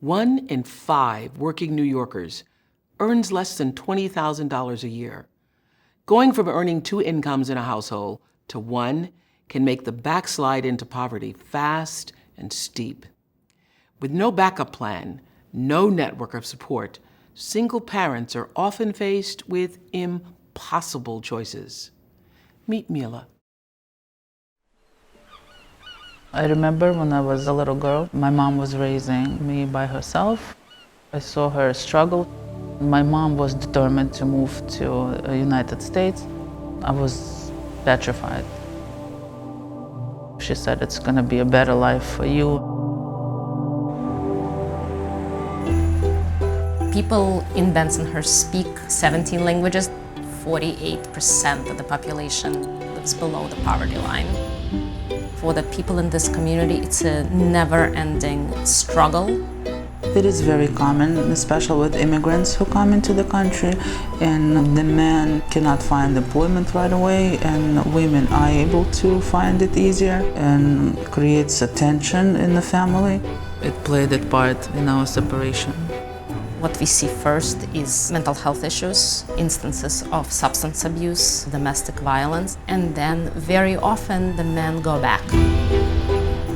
1 in 5 working New Yorkers earns less than $20,000 a year. Going from earning 2 incomes in a household to 1 can make the backslide into poverty fast and steep. With no backup plan, no network of support, single parents are often faced with impossible choices. Meet Milla. I remember when I was a little girl, my mom was raising me by herself. I saw her struggle. My mom was determined to move to the United States. I was petrified. She said, "It's going to be a better life for you." People in Bensonhurst speak 17 languages. 48% of the population lives below the poverty line. For the people in this community, it's a never-ending struggle. It is very common, especially with immigrants who come into the country, and the men cannot find employment right away, and women are able to find it easier, and creates a tension in the family. It played a part in our separation. What we see first is mental health issues, instances of substance abuse, domestic violence, and then very often the men go back.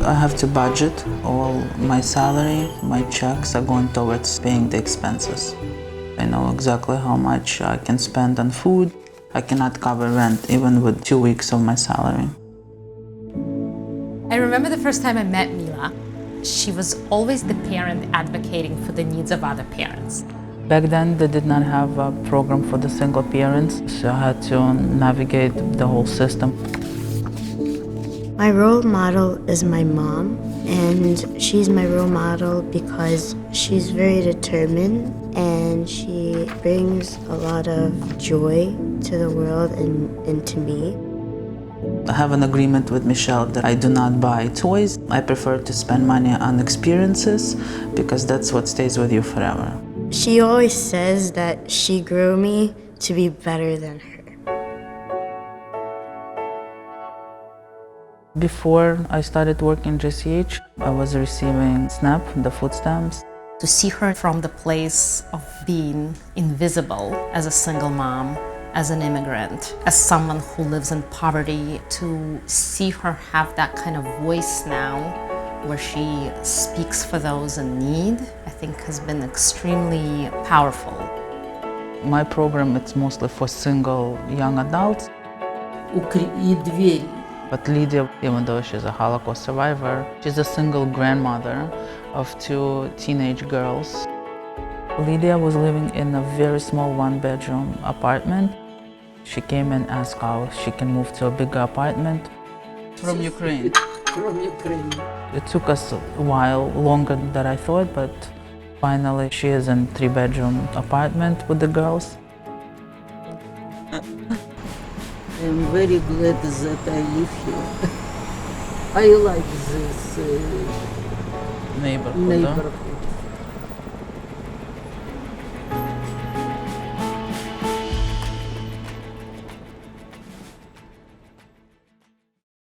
I have to budget. All my salary, my checks are going towards paying the expenses. I know exactly how much I can spend on food. I cannot cover rent even with 2 weeks of my salary. I remember the first time I met Milla. She was always the parent advocating for the needs of other parents. Back then, they did not have a program for the single parents, so I had to navigate the whole system. My role model is my mom, and she's my role model because she's very determined and she brings a lot of joy to the world and to me. I have an agreement with Michelle that I do not buy toys. I prefer to spend money on experiences because that's what stays with you forever. She always says that she grew me to be better than her. Before I started working in JCH, I was receiving SNAP, the food stamps. To see her from the place of being invisible as a single mom, as an immigrant, as someone who lives in poverty, to see her have that kind of voice now where she speaks for those in need, I think has been extremely powerful. My program, it's mostly for single young adults. But Lydia, even though she's a Holocaust survivor, she's a single grandmother of 2 teenage girls. Lydia was living in a very small 1-bedroom apartment. She came and asked how she can move to a bigger apartment. From Ukraine. From Ukraine. It took us a while, longer than I thought, but finally she is in a 3-bedroom apartment with the girls. I'm very glad that I live here. I like this Neighborhood. neighborhood.